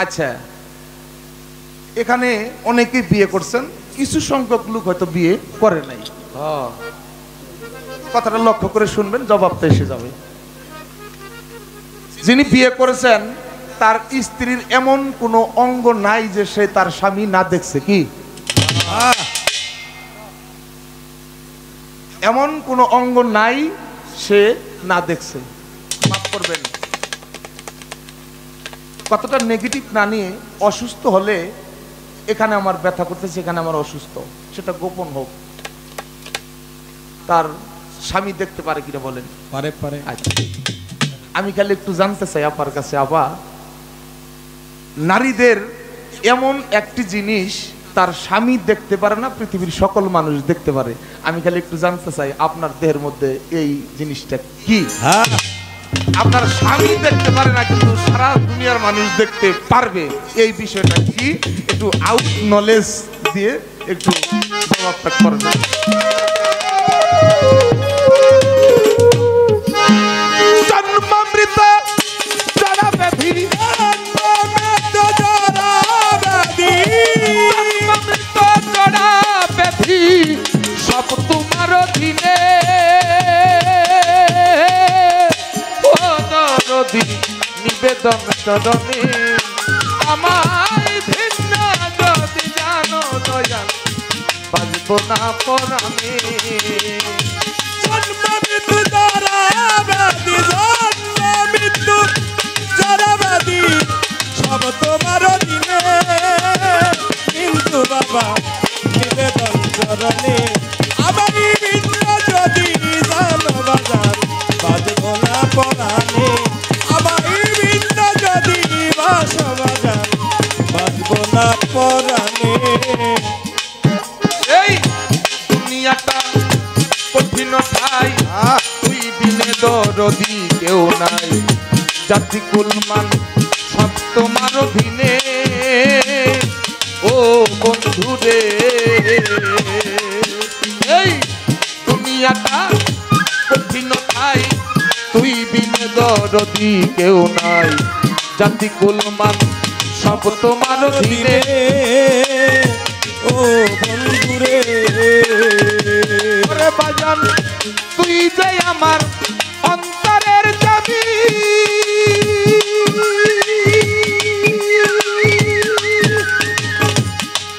আচ্ছা, এখানে অনেকেই বিয়ে করছেন, কিছু সংখ্যক লোক হয়তো বিয়ে করে নাই। কথাটা লক্ষ্য করে শুনবেন, জবাবটা এসে যাবে। যিনি বিয়ে করেছেন তার স্ত্রীর এমন কোনো অঙ্গ নাই যে সে তার স্বামী না দেখছে। কি এমন কোনো অঙ্গ নাই সে না দেখছে? মাফ করবেন, কতটা নেগেটিভ না নিয়ে, অসুস্থ হলে এখানে আমার ব্যথা করতেছে, এখানে আমার অসুস্থ, সেটা গোপন হোক, তার স্বামী দেখতে পারে কিনা বলেন? পারে পারে। আচ্ছা, আমি খালি একটু জানতে চাই আপার কাছে, আপা, নারীদের এমন একটি জিনিস তার স্বামী দেখতে পারে না, পৃথিবীর সকল মানুষ দেখতে পারে। আমি খালি একটু জানতে চাই আপনার দেহের মধ্যে এই জিনিসটা কি? আপনার স্বামী দেখতে পারে না কিন্তু সারা দুনিয়ার মানুষ দেখতে পারবে, এই বিষয়টা কি? একটু আউট নলেজ দিয়ে একটু জবাবটা করবেন। জন্মামৃত জরা ব্যাধি, জন্মামৃত জরা ব্যাধি সব তোমার অধীনে, নিবেদন চরণে আমায় ভিন্ন যদি জানো দয়াল, বাজবো না পরাণে। জন্ম মৃত্যু জরা ব্যাধি, জন্ম মৃত্যু জরা ব্যাধি সব তোমার অধীনে, কিন্তু বাবা নিবেদন চরণে আমায় ভিন্ন যদি জানো বাজার, বাজবো না পরাণে। এই দুনিয়াটা কঠিন ঠাই, তুই বিনে দরদি কেউ নাই, জাতি কুলমান সব তোমার অধীনে, ও বন্ধু রে। এই দুনিয়াটা কঠিন ঠাই, তুই বিনে দরদি কেউ নাই, জাতি কুলমান সব তোমার অধীনে, ও বন্ধুরে। ওরে বাজান, তুই যে আমার অন্তরের চাবি,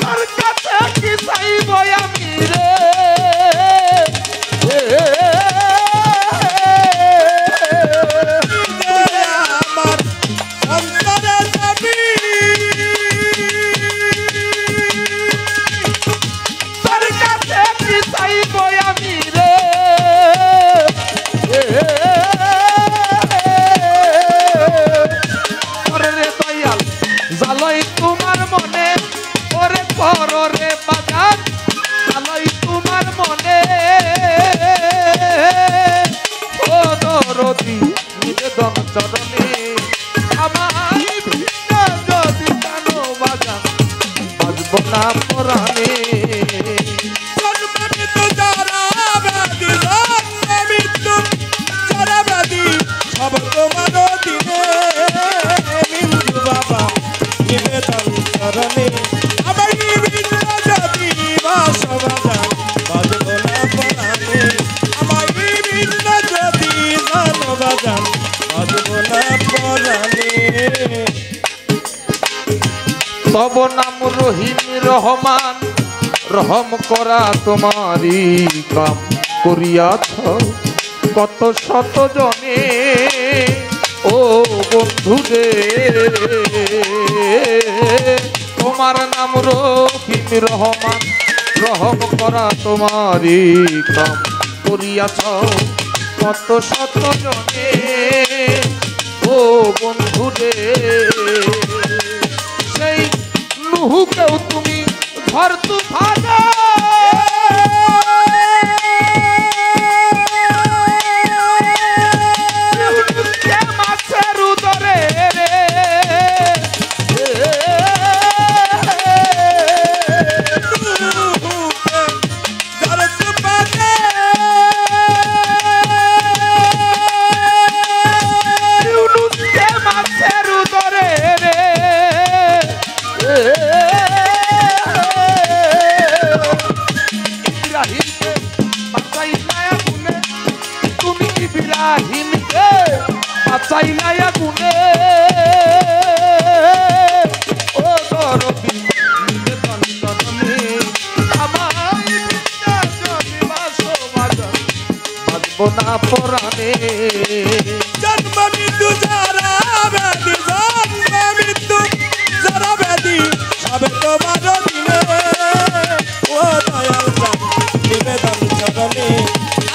তার কাছে কি চাইব আমি রে? আমার অন্তরের চাবি, তার কাছে কি চাইব আমি রে? ওরে দয়াল, জালই তোমার মনে, ওরে পর রে বাজার, জালই তোমার মনে, ও দরদি নিবেদন চরণে আমায় ভিন্ন যদি জানো বাজার, বাজবো না পরাণে। জন্ম মৃত্যু জরা ব্যাধি, জন্ম মৃত্যু জরা ব্যাধি সব তোমার অধীনে, কিন্তু বাবা নিবেদন চরণে আমায় ভিন্ন যদি বাসো বাজার, বাজবো না পরাণে। আমায় ভিন্ন যদি জানো বাজার, বাজবো না পরাণে। তব নাম রহিম রহমান, রহম করা তোমারই কাম করিয়াছ কত শত জনে, ও বন্ধু রে। তোমার নাম রহিম রহমান, রহম করা তোমারই কাম করিয়াছ কত শত জনে, ও বন্ধু রে। সেই নুহুকেও তুমি ঘর তুফানে, মাছের উদরে রে, মাছের উদরে রে, চাইলাইয়া গুনে ও দরদি নিবেদন চরণে আমায় বিনা যদি বাসো বাজান বাজবো না পরাণে জন্ম মৃত্যু যারা ব্যাধি জন্ম মৃত্যু যারা ব্যাধি সবে তোমার দিনে ও দয়াল চাঁদ নিবেদন চরণে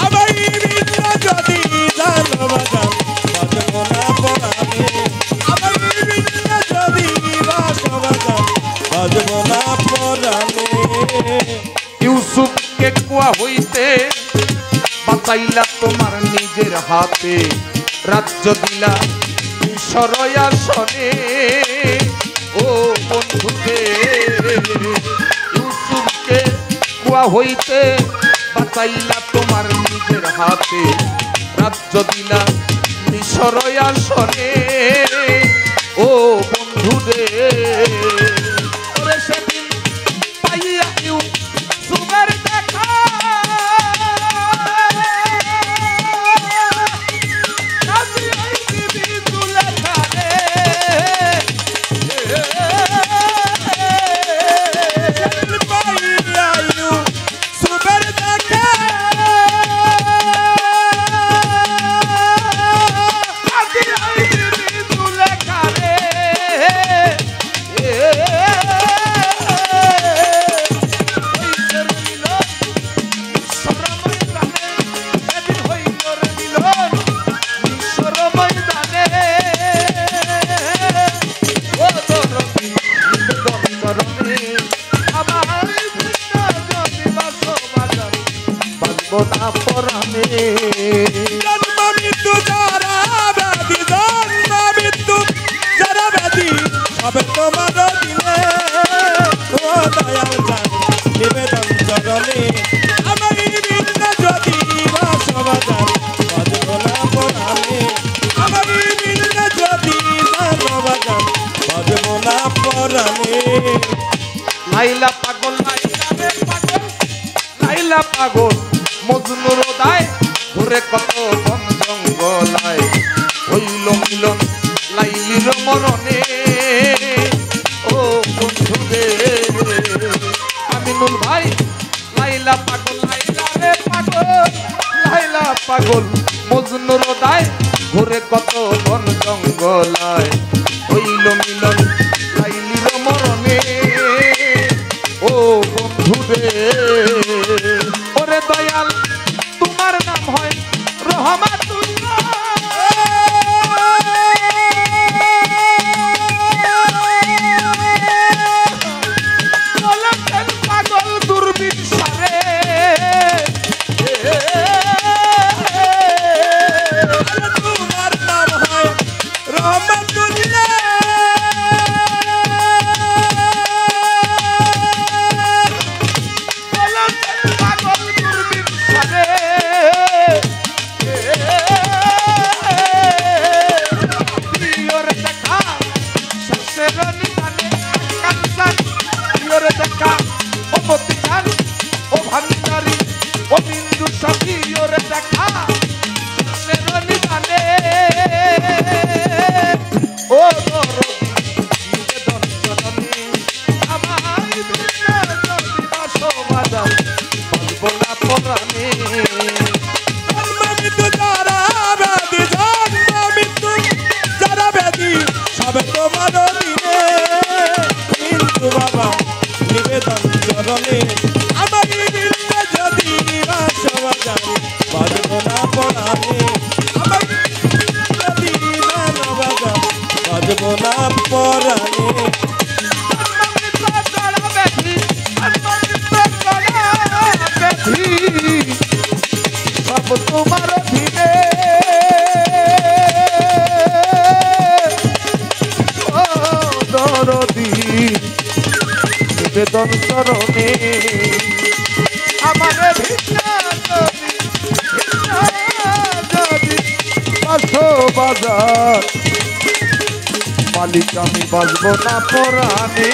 আমায় বিনা যদি জানো বাজান বাজবো না পরাণে আমায় বিনা যদি বাসো বাজান বাজবো না পরাণে ইউসুফকে কুয়া হইতে বাঁচাইলা তোমার নিজের হাতে রাজ্য দিলা মিশর আসনে ও বন্ধুকে ইউসুফকে কুয়া হইতে বাঁচাইলা তোমার নিজের হাতে রাজ্য দিলা মিশর আসনে ও বন্ধুরে ওরে সেদিন পাইয়া ইউসুফের দেখা না পরাণে জন্ম মৃত্যু যারা ব্যাধি জন্ম মৃত্যু যারা ব্যাধি সবে তোমার দিনে ও দয়াল চাঁদ নিবেদন চরণে আমায় বিনা যদি বাসো বাজান বাজবো না পরাণে আমায় বিনা যদি জানো বাজান বাজবো না পরাণে লাইলা পাগল লাইলা রে পাগল লাইলা পাগল মজনুর দায় ঘুরে কত বন জঙ্গলায় হইল মিলন লাইলির মরণে ও বন্ধুরে আমিনুল ভাই লাইলা পাগল লাইলা রে পাগল লাইলা পাগল মজনুর দায় ঘুরে কত বন জঙ্গলায় হইল মিলন লাইলির মরণে ও বন্ধুরে ওরে দয়াল তোমার নাম হয় রহমাতুল্লাহ বলেছেন পাগল দূরবীন সারে তোমার নাম হয় রহমাতুল্লাহ বাবা নিবেদন চরণে আমার বিনা যদি বাসো বাজান বাজবো না পরাণে আমার যদি জানো বাজান বাজবো না পরাণে সব তোমার দিনে ও দরদি নিবেদন চরণে আমার ভিন্ন যদি বাসো বাজার মালিক আমি বাজবো না পরাণে।